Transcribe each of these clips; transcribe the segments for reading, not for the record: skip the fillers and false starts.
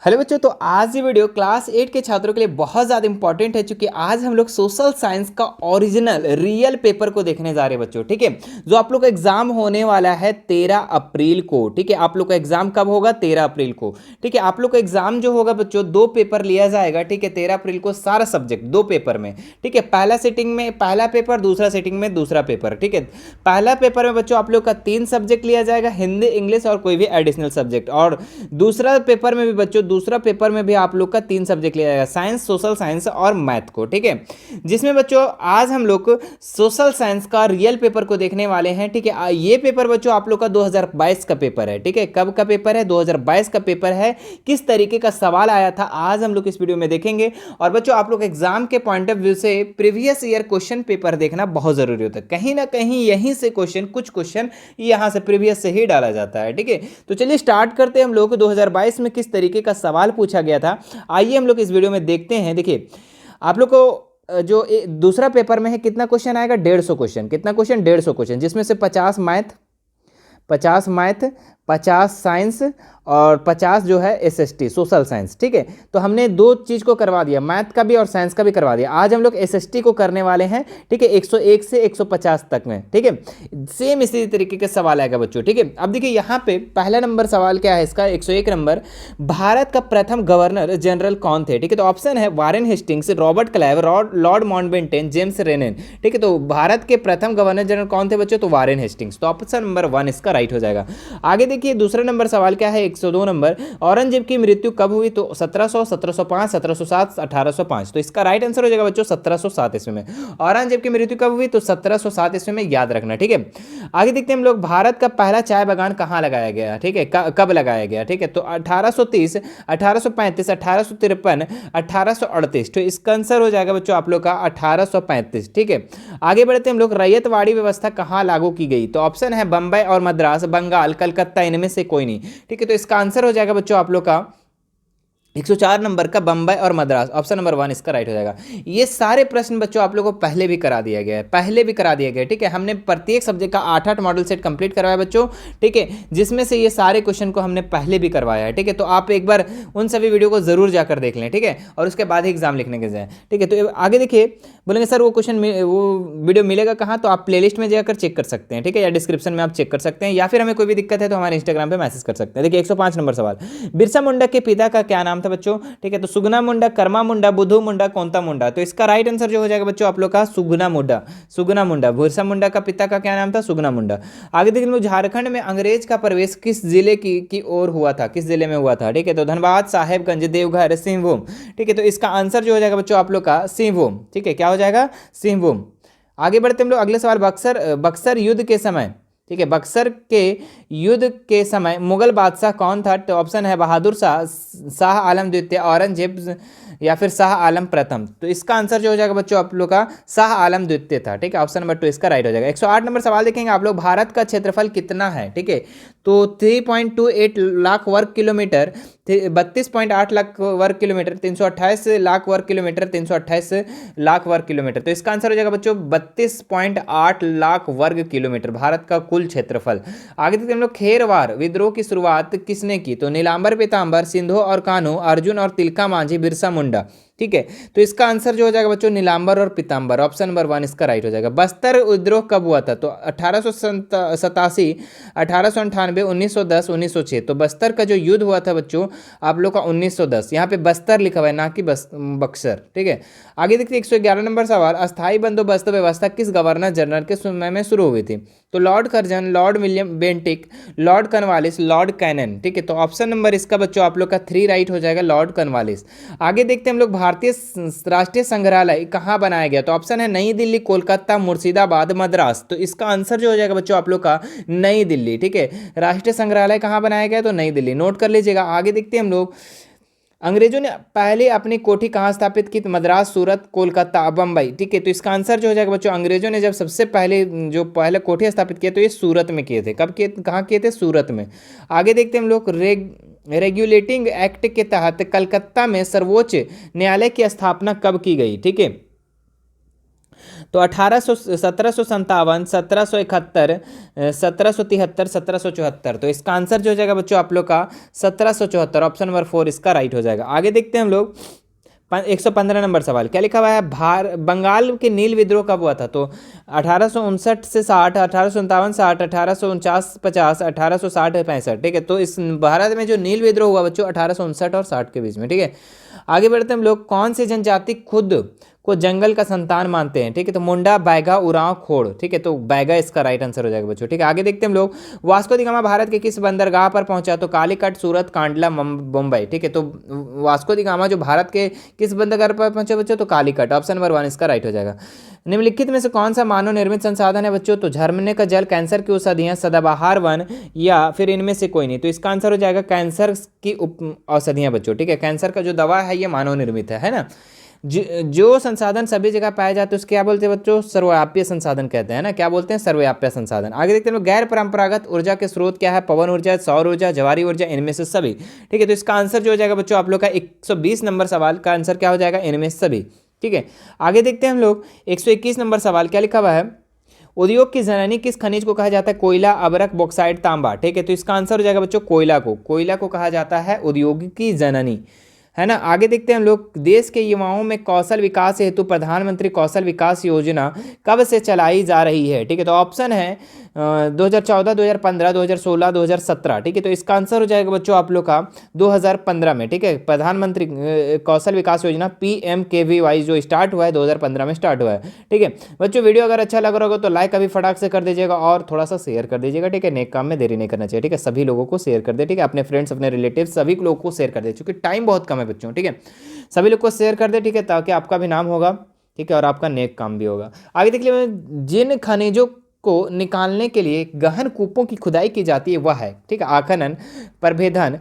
Hello बच्चों, तो आज ये वीडियो क्लास 8 के छात्रों के लिए बहुत ज़्यादा इंपॉर्टेंट है, क्योंकि आज हम लोग सोशल साइंस का ओरिजिनल रियल पेपर को देखने जा रहे हैं बच्चों। ठीक है, जो आप लोग का एग्जाम होने वाला है 13 अप्रैल को। ठीक है, आप लोग का एग्जाम कब होगा? 13 अप्रैल को। ठीक है, आप लोग का एग्जाम जो होगा बच्चों, 2 पेपर लिया जाएगा। ठीक है, 13 अप्रैल को सारा सब्जेक्ट 2 पेपर में। ठीक है, पहला सेटिंग में पहला पेपर, दूसरा सेटिंग में दूसरा पेपर। ठीक है, पहला पेपर में बच्चों आप लोग का 3 सब्जेक्ट लिया जाएगा, हिंदी, इंग्लिश और कोई भी एडिशनल सब्जेक्ट। और दूसरा पेपर में भी बच्चों, दूसरा पेपर में भी आप लोग का 3 सब्जेक्ट लिया जाएगा, साइंस, सोशल साइंस और मैथ को। ठीक है, जिसमें बच्चों आज हम लोग सोशल साइंस का रियल पेपर को देखने वाले हैं। ठीक है, ये पेपर बच्चों आप लोग का 2022 का पेपर है। ठीक है, कब का पेपर है? 2022 का पेपर है। किस तरीके का सवाल आया था आज हम लोग इस वीडियो में देखेंगे। और बच्चों आप लोग एग्जाम के पॉइंट ऑफ व्यू से प्रीवियस ईयर क्वेश्चन पेपर देखना बहुत जरूरी होता है। कहीं ना कहीं यहीं से क्वेश्चन, कुछ क्वेश्चन यहां से प्रीवियस से ही डाला जाता है। ठीक है, तो चलिए स्टार्ट करते हैं हम लोग 2022 में किस तरीके का सवाल पूछा गया था। आइए हम लोग इस वीडियो में देखते हैं। देखिए, आप लोग को जो दूसरा पेपर में है, कितना क्वेश्चन आएगा? 150 क्वेश्चन। कितना क्वेश्चन? 150 क्वेश्चन, जिसमें से 50 मैथ, 50 साइंस और 50 जो है एसएसटी सोशल साइंस। ठीक है, तो हमने 2 चीज़ को करवा दिया, मैथ का भी और साइंस का भी करवा दिया। आज हम लोग एसएसटी को करने वाले हैं। ठीक है, 101 से 150 तक में। ठीक है, सेम इसी तरीके के सवाल आएगा बच्चों। ठीक है, अब देखिए यहाँ पे पहला नंबर सवाल क्या है इसका, 101 नंबर। भारत का प्रथम गवर्नर जनरल कौन थे? ठीक है, तो ऑप्शन है Warren Hastings, Robert Clive, Lord Mountbatten, James Rennell. ठीक है, तो भारत के प्रथम गवर्नर जनरल कौन थे बच्चों? तो वारेन हेस्टिंग्स। तो ऑप्शन नंबर 1 इसका राइट हो जाएगा। आगे देखिए दूसरा नंबर सवाल क्या है, 102 नंबर। औरंगजेब की मृत्यु कब हुई? तो 1700, 1705, 1707, 1805। तो इसका राइट आंसर हो जाएगा बच्चों 1707 ईस्वी में। औरंगजेब की मृत्यु कब हुई? तो 1707 ईस्वी में, याद रखना। ठीक है, आगे देखते हैं हम लोग, भारत का पहला चाय बागान कहाँ लगाया गया? ठीक है, कब लगाया गया? ठीक है, तो 1830, 1835, 1853, 1838। तो इसका आंसर हो जाएगा बच्चों आप लोग का 1835। ठीक है, आगे बढ़ते हैं हम लोग, रैयतवाड़ी व्यवस्था कहाँ लागू की गई? तो ऑप्शन है बंबई और मद्रास, बंगाल, कलकत्ता, इनमें से कोई नहीं। ठीक है, तो इसका आंसर हो जाएगा बच्चों आप लोग का 104 नंबर का बंबई और मद्रास। ऑप्शन नंबर 1 इसका राइट हो जाएगा। ये सारे प्रश्न बच्चों आप लोगों को पहले भी करा दिया गया है, पहले भी करा दिया गया है। ठीक है, हमने प्रत्येक सब्जेक्ट का 8-8 मॉडल सेट कंप्लीट करवाया बच्चों। ठीक है, जिसमें से ये सारे क्वेश्चन को हमने पहले भी करवाया है। ठीक है, तो आप एक बार उन सभी वीडियो को जरूर जाकर देख लें। ठीक है, और उसके बाद ही एग्जाम लिखने के जाए। ठीक है, तो आगे देखिए, बोलेंगे सर वो क्वेश्चन वो वीडियो मिलेगा कहाँ? तो आप प्लेलिस्ट में जाकर चेक कर सकते हैं। ठीक है, या डिस्क्रिप्शन में आप चेक कर सकते हैं, या फिर हमें कोई भी दिक्कत है तो हमारे इंस्टाग्राम पे मैसेज कर सकते हैं। देखिए 105 नंबर सवाल, बिरसा मुंडा के पिता का क्या नाम था बच्चों? ठीक है, तो सुगना मुंडा, कर्मा मुंडा, बुद्धू मुंडा, कोंता मुंडा। तो इसका राइट आंसर जो हो जाएगा बच्चों आप लोग का सुगना मुंडा। सुगना मुंडा, बिरसा मुंडा का पिता का क्या नाम था? सुगना मुंडा। आगे देखिए लोग, झारखंड में अंग्रेज का प्रवेश किस जिले की ओर हुआ था? किस जिले में हुआ था? ठीक है, तो धनबाद, साहेबगंज, देवघर, सिंहभूम। ठीक है, तो इसका आंसर जो हो जाएगा बच्चों आप लोग का सिंहभूम। ठीक है, क्या हो जाएगा? सिंहभूम। आगे बढ़ते हम लोग अगले सवाल, बक्सर युद्ध के समय। ठीक है, बक्सर के युद्ध के समय मुगल बादशाह कौन था? तो ऑप्शन है बहादुर शाह, शाह आलम द्वितीय, औरंगजेब या फिर शाह आलम प्रथम। तो इसका आंसर जो हो जाएगा बच्चों आप लोग का शाह आलम द्वितीय था। ठीक है, ऑप्शन नंबर 2 इसका राइट हो जाएगा। 108 नंबर सवाल देखेंगे आप लोग, भारत का क्षेत्रफल कितना है? ठीक है, तो 3.28 लाख वर्ग किलोमीटर, 32.8 लाख वर्ग किलोमीटर, 328 लाख वर्ग किलोमीटर, 328 लाख वर्ग किलोमीटर। तो इसका आंसर हो जाएगा बच्चों 32.8 लाख वर्ग किलोमीटर, भारत का कुल क्षेत्रफल। आगे देखते हैं हम लोग, खेरवार विद्रोह की शुरुआत किसने की? तो नीलांबर पीतांबर, सिंधु और कान्हू, अर्जुन और तिलका मांझी, बिरसा मुंडा। ठीक है, तो इसका आंसर जो हो जाएगा बच्चों नीलांबर और पीतांबर। ऑप्शन नंबर 1 इसका राइट हो जाएगा। बस्तर विद्रोह कब हुआ था? तो 1887, 1898, 1910, 1906। तो बस्तर का जो युद्ध हुआ था बच्चों आप लोग का 1910। यहाँ पे बस्तर लिखा हुआ है, ना कि बक्सर। ठीक है, आगे देखते हैं 111 नंबर सवाल, अस्थायी बंदोबस्त व्यवस्था किस गवर्नर जनरल के समय में शुरू हुई थी? तो Lord Curzon, Lord William Bentinck, Lord Cornwallis, Lord Canning. ठीक है, तो ऑप्शन नंबर इसका बच्चों आप लोग का 3 राइट हो जाएगा, लॉर्ड कॉर्नवालिस। आगे देखते हैं हम लोग, भारतीय राष्ट्रीय संग्रहालय कहाँ बनाया गया? तो ऑप्शन है नई दिल्ली, कोलकाता, मुर्शिदाबाद, मद्रास। तो इसका आंसर जो हो जाएगा बच्चों आप लोग का नई दिल्ली। ठीक है, राष्ट्रीय संग्रहालय कहाँ बनाया गया? तो नई दिल्ली, नोट कर लीजिएगा। आगे देखते हैं हम लोग, अंग्रेजों ने पहले अपनी कोठी कहाँ स्थापित की? मद्रास, सूरत, कोलकाता, बम्बई। ठीक है, तो इसका आंसर जो हो जाएगा बच्चों, अंग्रेजों ने जब सबसे पहले जो पहले कोठी स्थापित किए तो ये सूरत में किए थे। कब किए? कहाँ किए थे? सूरत में। आगे देखते हैं हम लोग, रेगुलेटिंग एक्ट के तहत कलकत्ता में सर्वोच्च न्यायालय की स्थापना कब की गई? ठीक है, तो 1757, 1771, 1773, 1774। तो इसका आंसर जो हो जाएगा बच्चों आप लोग का 1774, ऑप्शन नंबर 4 इसका राइट हो जाएगा। आगे देखते हैं हम लोग 115 नंबर सवाल क्या लिखा हुआ है, बंगाल के नील विद्रोह कब हुआ था? तो 1859 से 60, 1857 60, 1849 50, 1860 65। ठीक है, तो इस भारत में जो नील विद्रोह हुआ बच्चों 1859 और 60 के बीच में। ठीक है, आगे बढ़ते हैं हम लोग, कौन सी जनजाति खुद को जंगल का संतान मानते हैं? ठीक है, तो मुंडा, बैगा, उरांव, खोड़। ठीक है, तो बैगा इसका राइट आंसर हो जाएगा बच्चों। ठीक है, आगे देखते हैं हम लोग, वास्को दी गामा भारत के किस बंदरगाह पर पहुंचा? तो कालीकट, सूरत, कांडला, मुंबई। ठीक है, तो वास्को दी गामा जो भारत के किस बंदरगाह पर पहुंचे बच्चों? तो कालीकट, ऑप्शन नंबर 1 इसका राइट हो जाएगा। निम्नलिखित में से कौन सा मानव निर्मित संसाधन है बच्चों? तो झरने का जल, कैंसर की औषधियां, सदाबहार वन, या फिर इनमें से कोई नहीं। तो इसका आंसर हो जाएगा कैंसर की औषधियां बच्चों। ठीक है, कैंसर का जो दवा है ये मानव निर्मित है ना। जो संसाधन सभी जगह पाए जाते हैं उसके क्या बोलते हैं बच्चों? सर्वव्यापी संसाधन कहते हैं ना। क्या बोलते हैं? सर्वव्यापी संसाधन। आगे देखते हैं गैर परंपरागत ऊर्जा के स्रोत क्या है? पवन ऊर्जा, सौर ऊर्जा, जवारी ऊर्जा, इनमें से सभी। ठीक है, तो इसका आंसर जो हो जाएगा बच्चों आप लोग का 120 नंबर सवाल का आंसर क्या हो जाएगा? इनमें से सभी। ठीक है, आगे देखते हैं हम लोग 121 नंबर सवाल क्या लिखा हुआ है, उद्योग की जननी किस खनिज को कहा जाता है? कोयला, अबरक, बॉक्साइट, तांबा। ठीक है, तो इसका आंसर हो जाएगा बच्चों कोयला को। कोयला को कहा जाता है उद्योग की जननी, है ना। आगे देखते हैं हम लोग, देश के युवाओं में कौशल विकास हेतु प्रधानमंत्री कौशल विकास योजना कब से चलाई जा रही है? ठीक है, तो ऑप्शन है 2014, 2015, 2016, 2017। ठीक है, तो इसका आंसर हो जाएगा बच्चों आप लोग का 2015 में। ठीक है, प्रधानमंत्री कौशल विकास योजना PMKVY जो स्टार्ट हुआ है 2015 में स्टार्ट हुआ है। ठीक है बच्चों, वीडियो अगर अच्छा लग रहा होगा तो लाइक अभी फटाक से कर दीजिएगा और थोड़ा सा शेयर कर दीजिएगा। ठीक है, नेक काम में देरी नहीं करना चाहिए। ठीक है, सभी लोगों को शेयर कर दे। ठीक है, अपने फ्रेंड्स, अपने रिलेटिव सभी लोगों को शेयर कर दे, क्योंकि टाइम बहुत कम है बच्चों। ठीक है, सभी लोग को शेयर कर दे। ठीक है, ताकि आपका भी नाम होगा। ठीक है, और आपका नेक काम भी होगा। आगे देख लीजिए, जिन खनिजों को निकालने के लिए गहन कूपों की खुदाई की जाती है वह है, ठीक है, आखनन, प्रभेदन,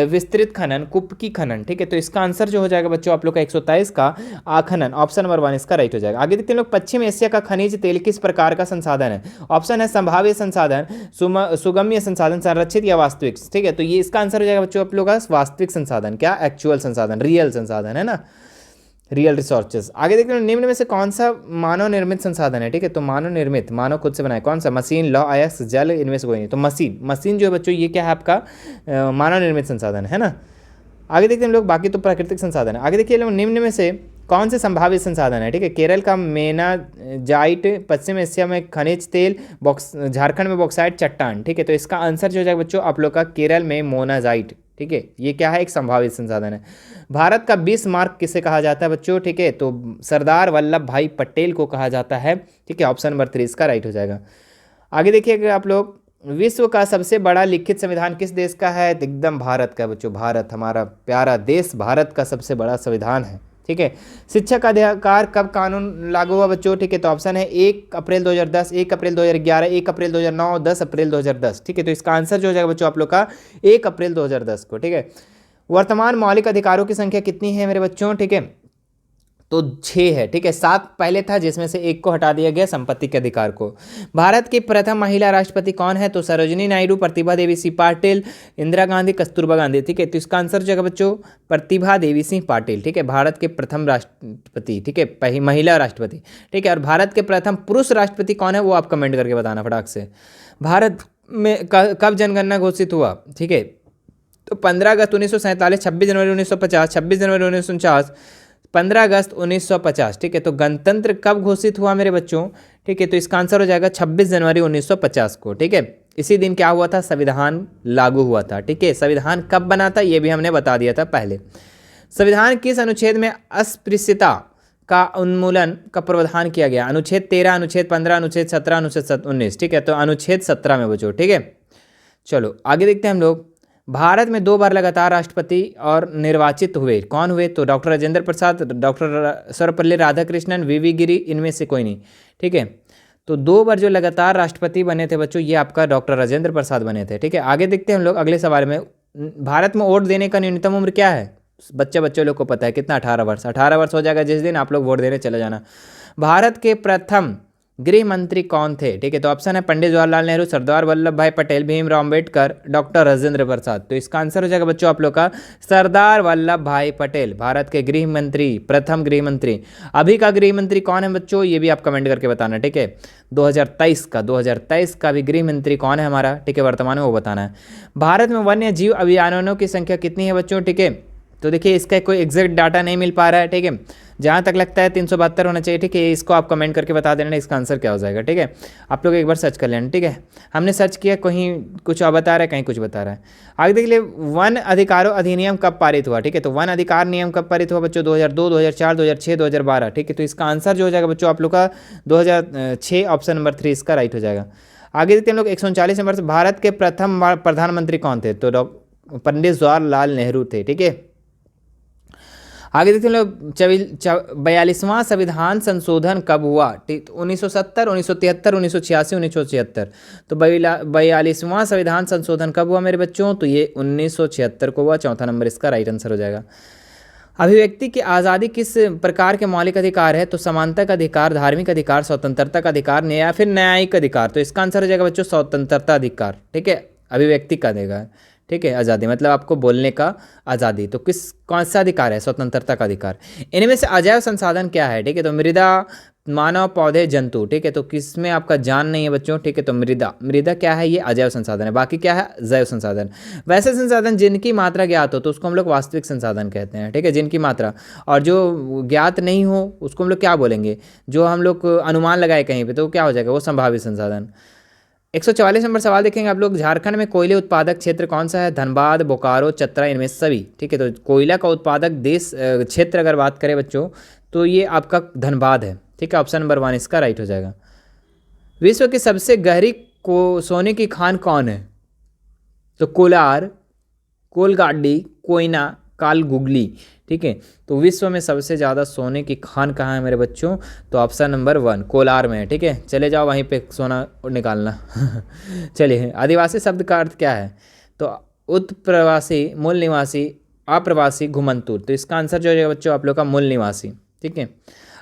विस्तृत खनन, कूप की खनन। ठीक है, तो इसका आंसर जो हो जाएगा बच्चों आप लोग का 123 का आखनन, ऑप्शन नंबर 1 इसका राइट हो जाएगा। आगे देखते हैं लोग, पश्चिम एशिया का खनिज तेल किस प्रकार का संसाधन है? ऑप्शन है संभाव्य संसाधन, सुगम्य संसाधन, संरक्षित या वास्तविक। ठीक है, तो ये इसका आंसर हो जाएगा बच्चों आप लोग का वास्तविक संसाधन, क्या एक्चुअल संसाधन, रियल संसाधन, है ना, रियल रिसोर्सेज। आगे देखते हैं निम्न में से कौन सा मानव निर्मित संसाधन है? ठीक है, तो मानव निर्मित, मानव खुद से बनाए, कौन सा? मशीन, लौ, अयस्क, जल, इनमें से कोई नहीं। तो मशीन जो है बच्चों ये क्या है आपका मानव निर्मित संसाधन है ना। आगे देखते हैं हम लोग, बाकी तो प्राकृतिक संसाधन है। आगे देखिए लोग, निम्न में से कौन से संभावित संसाधन है? ठीक है, केरल का मेनाजाइट, पश्चिम एशिया में खनिज तेल, झारखंड में बॉक्साइट, चट्टान। ठीक है, तो इसका आंसर जो हो जाएगा बच्चों आप लोग का केरल में मोनाजाइट। ठीक है, ये क्या है? एक संभावित संसाधन है। भारत का 20 मार्क किसे कहा जाता है बच्चों? ठीक है, तो सरदार वल्लभ भाई पटेल को कहा जाता है। ठीक है, ऑप्शन नंबर 3 इसका राइट हो जाएगा। आगे देखिएगा आप लोग, विश्व का सबसे बड़ा लिखित संविधान किस देश का है? एकदम भारत का है बच्चों, भारत, हमारा प्यारा देश भारत का सबसे बड़ा संविधान है। ठीक है, शिक्षा का अधिकार कब कानून लागू हुआ बच्चों? ठीक है, तो ऑप्शन है 1 अप्रैल 2010, 1 अप्रैल 2011, 1 अप्रैल 2009, 10 अप्रैल 2010। ठीक है, तो इसका आंसर जो हो जाएगा बच्चों आप लोग का 1 अप्रैल 2010 को। ठीक है, वर्तमान मौलिक अधिकारों की संख्या कितनी है मेरे बच्चों? ठीक है, तो 6 है। ठीक है, 7 पहले था जिसमें से 1 को हटा दिया गया, संपत्ति के अधिकार को। भारत की प्रथम महिला राष्ट्रपति कौन है? तो सरोजिनी नायडू, प्रतिभा देवी सिंह पाटिल, इंदिरा गांधी, कस्तूरबा गांधी। ठीक है, तो इसका आंसर जो है बच्चों प्रतिभा देवी सिंह पाटिल। ठीक है, भारत के प्रथम राष्ट्रपति, ठीक है, महिला राष्ट्रपति। ठीक है, और भारत के प्रथम पुरुष राष्ट्रपति कौन है वो आप कमेंट करके बताना फटाक से। भारत में कब जनगणना घोषित हुआ? ठीक है, तो 15 अगस्त 1947, 26 जनवरी 1950, 26 जनवरी 1949, 15 अगस्त 1950। ठीक है, तो गणतंत्र कब घोषित हुआ मेरे बच्चों? ठीक है, तो इसका आंसर हो जाएगा 26 जनवरी 1950 को। ठीक है, इसी दिन क्या हुआ था? संविधान लागू हुआ था। ठीक है, संविधान कब बना था ये भी हमने बता दिया था पहले। संविधान किस अनुच्छेद में अस्पृश्यता का उन्मूलन का प्रावधान किया गया? अनुच्छेद 13, अनुच्छेद 15, अनुच्छेद 17, अनुच्छेद 19। ठीक है, तो अनुच्छेद 17 में बच्चों। ठीक है, चलो आगे देखते हैं हम लोग, भारत में 2 बार लगातार राष्ट्रपति और निर्वाचित हुए, कौन हुए? तो डॉक्टर राजेंद्र प्रसाद, डॉक्टर सर्वपल्ली राधाकृष्णन, वीवी गिरी, इनमें से कोई नहीं। ठीक है, तो 2 बार जो लगातार राष्ट्रपति बने थे बच्चों ये आपका डॉक्टर राजेंद्र प्रसाद बने थे। ठीक है, आगे देखते हैं हम लोग अगले सवाल में, भारत में वोट देने का न्यूनतम उम्र क्या है? बच्चे लोग को पता है कितना? 18 वर्ष। 18 वर्ष हो जाएगा जिस दिन आप लोग वोट देने चले जाना। भारत के प्रथम गृह मंत्री कौन थे? ठीक है, तो ऑप्शन है पंडित जवाहरलाल नेहरू, सरदार वल्लभ भाई पटेल, भीमराव अम्बेडकर, डॉक्टर राजेंद्र प्रसाद। तो इसका आंसर हो जाएगा बच्चों आप लोग का सरदार वल्लभ भाई पटेल, भारत के गृह मंत्री, प्रथम गृह मंत्री। अभी का गृह मंत्री कौन है बच्चों, ये भी आप कमेंट करके बताना। ठीक है, 2023 का भी गृह मंत्री कौन है हमारा, ठीक है, वर्तमान में, वो बताना है। भारत में वन्य जीव अभयारण्यों की संख्या कितनी है बच्चों? ठीक है, तो देखिए इसका कोई एग्जैक्ट डाटा नहीं मिल पा रहा है। ठीक है, जहाँ तक लगता है 372 होना चाहिए। ठीक है, इसको आप कमेंट करके बता देना इसका आंसर क्या हो जाएगा। ठीक है, आप लोग एक बार सर्च कर लेना। ठीक है, हमने सर्च किया, कहीं कुछ और बता रहा है, कहीं कुछ बता रहा है। आगे देख लिए, वन अधिकारों अधिनियम कब पारित हुआ? ठीक है, तो वन अधिकार नियम कब पारित हुआ बच्चों? 2002, 2004, 2006, 2012। ठीक है, तो इसका आंसर जो हो जाएगा बच्चों आप लोग का 2006, ऑप्शन नंबर 3 इसका राइट हो जाएगा। आगे देखते हैं हम लोग 139 नंबर से, भारत के प्रथम प्रधानमंत्री कौन थे? तो पंडित जवाहरलाल नेहरू थे। ठीक है, आगे देखते हैं लोग 42वां संविधान संशोधन कब हुआ? 1970, 1973, 1986, 1976। तो 42वां संविधान संशोधन कब हुआ मेरे बच्चों? तो ये 1976 को हुआ। चौथा नंबर इसका राइट आंसर हो जाएगा। अभिव्यक्ति की आज़ादी किस प्रकार के मौलिक अधिकार है? तो समानता का अधिकार, धार्मिक अधिकार, स्वतंत्रता का अधिकार, या फिर न्यायिक अधिकार। तो इसका आंसर हो जाएगा बच्चों स्वतंत्रता अधिकार। ठीक है, अभिव्यक्ति का देगा। ठीक है, आज़ादी मतलब आपको बोलने का आज़ादी। तो कौन सा अधिकार है? स्वतंत्रता का अधिकार। इनमें से अजैव संसाधन क्या है? ठीक है, तो मृदा, मानव, पौधे, जंतु। ठीक है, तो किसमें आपका जान नहीं है बच्चों? ठीक है, तो मृदा क्या है? ये अजैव संसाधन है। बाकी क्या है? जैव संसाधन। वैसे संसाधन जिनकी मात्रा ज्ञात हो तो उसको हम लोग वास्तविक संसाधन कहते हैं। ठीक है, जिनकी मात्रा, और जो ज्ञात नहीं हो उसको हम लोग क्या बोलेंगे? जो हम लोग अनुमान लगाए कहीं पर, तो क्या हो जाएगा? वो संभावित संसाधन। 144 नंबर सवाल देखेंगे आप लोग, झारखंड में कोयले उत्पादक क्षेत्र कौन सा है? धनबाद, बोकारो, चतरा, इनमें सभी। ठीक है, तो कोयला का उत्पादक देश क्षेत्र अगर बात करें बच्चों तो ये आपका धनबाद है। ठीक है, ऑप्शन नंबर 1 इसका राइट हो जाएगा। विश्व की सबसे गहरी सोने की खान कौन है? तो कोलार, कोलगाडी, कोयना, कालगुगली। ठीक है, तो विश्व में सबसे ज़्यादा सोने की खान कहाँ है मेरे बच्चों? तो ऑप्शन नंबर 1 कोलार में है। ठीक है, चले जाओ वहीं पे सोना निकालना। चलिए, आदिवासी शब्द का अर्थ क्या है? तो उत्प्रवासी, मूल निवासी, अप्रवासी, घुमंतुर। तो इसका आंसर जो है बच्चों आप लोग का मूल निवासी। ठीक है,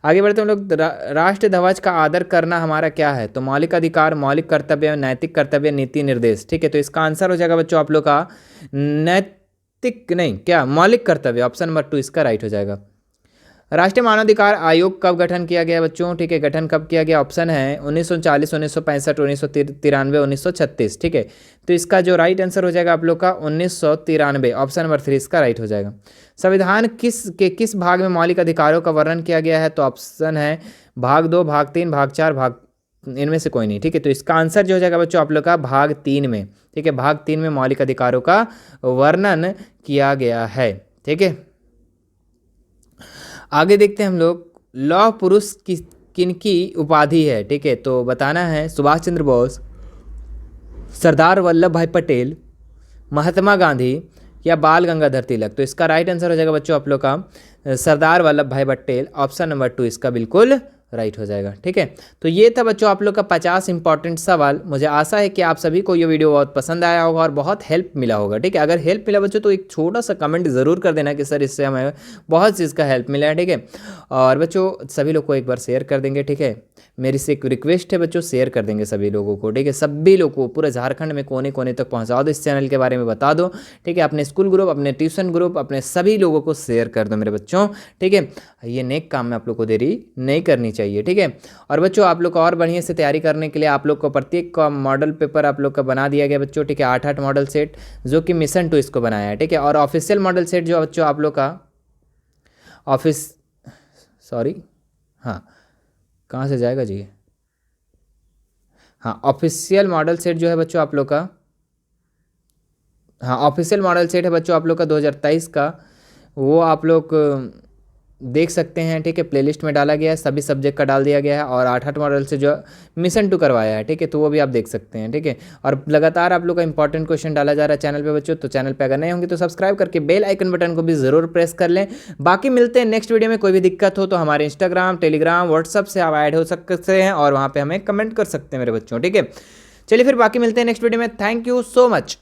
आगे बढ़ते हम लोग, राष्ट्र ध्वज का आदर करना हमारा क्या है? तो मौलिक अधिकार, मौलिक कर्तव्य, नैतिक कर्तव्य, नीति निर्देश। ठीक है, तो इसका आंसर हो जाएगा बच्चों आप लोग का नैतिक नहीं, क्या मौलिक कर्तव्य। ऑप्शन नंबर 2 इसका राइट हो जाएगा। राष्ट्रीय मानवाधिकार आयोग कब गठन किया गया बच्चों? ठीक है, गठन कब किया गया? ऑप्शन है 1940, 1965, 1993, 1936। ठीक है, तो इसका जो राइट आंसर हो जाएगा आप लोग का 1993, ऑप्शन नंबर 3 इसका राइट हो जाएगा। संविधान किस भाग में मौलिक अधिकारों का वर्णन किया गया है? तो ऑप्शन है भाग 2, भाग 3, भाग 4, भाग, इनमें से कोई नहीं। ठीक है, तो इसका आंसर जो हो जाएगा बच्चों आप लोग का भाग 3 में। ठीक है, भाग 3 में मौलिक अधिकारों का वर्णन किया गया है। ठीक है, आगे देखते हैं हम लोग, लौह पुरुष किनकी उपाधि है? ठीक है, तो बताना है सुभाष चंद्र बोस, सरदार वल्लभ भाई पटेल, महात्मा गांधी, या बाल गंगाधर तिलक। तो इसका राइट आंसर हो जाएगा बच्चों आप लोग का सरदार वल्लभ भाई पटेल, ऑप्शन नंबर 2 इसका बिल्कुल राइट हो जाएगा। ठीक है, तो ये था बच्चों आप लोग का 50 इंपॉर्टेंट सवाल। मुझे आशा है कि आप सभी को ये वीडियो बहुत पसंद आया होगा और बहुत हेल्प मिला होगा। ठीक है, अगर हेल्प मिला बच्चों तो एक छोटा सा कमेंट ज़रूर कर देना कि सर इससे हमें बहुत चीज़ का हेल्प मिला है। ठीक है, और बच्चों सभी लोग को एक बार शेयर कर देंगे। ठीक है, मेरी से एक रिक्वेस्ट है बच्चों, शेयर कर देंगे सभी लोगों को। ठीक है, सभी लोग को पूरे झारखंड में कोने कोने तक पहुँचा दो, इस चैनल के बारे में बता दो। ठीक है, अपने स्कूल ग्रुप, अपने ट्यूशन ग्रुप, अपने सभी लोगों को शेयर कर दो मेरे बच्चों। ठीक है, ये नेक काम में आप लोग को देरी नहीं करनी चाहिए। ठीक है, और बच्चों आप लोग को और बढ़िया से तैयारी करने के लिए आप लोग को प्रत्येक का मॉडल पेपर आप लोग का बना दिया गया बच्चों। ठीक है, 8 मॉडल सेट जो कि मिशन 2 इसको बनाया है। ठीक है, और ऑफिशियल मॉडल सेट जो बच्चों आप लोग का हाँ, कहाँ से जाएगा जी? हाँ, ऑफिशियल मॉडल सेट जो है बच्चों आप लोग का, हाँ ऑफिशियल मॉडल सेट है बच्चों आप लोग का 2023 का, वो आप लोग देख सकते हैं। ठीक है, प्लेलिस्ट में डाला गया है, सभी सब्जेक्ट का डाल दिया गया है, और 8 मॉडल से जो मिशन 2 करवाया है। ठीक है, तो वो भी आप देख सकते हैं। ठीक है, और लगातार आप लोग का इंपॉर्टेंट क्वेश्चन डाला जा रहा है चैनल पे बच्चों। तो चैनल पे अगर नए होंगे तो सब्सक्राइब करके बेल आइकन बटन को भी ज़रूर प्रेस कर लें। बाकी मिलते हैं नेक्स्ट वीडियो में। कोई भी दिक्कत हो तो हमारे इंस्टाग्राम, टेलीग्राम, व्हाट्सअप से आप ऐड हो सकते हैं और वहाँ पर हमें कमेंट कर सकते हैं मेरे बच्चों। ठीक है, चलिए फिर बाकी मिलते हैं नेक्स्ट वीडियो में। Thank you so much.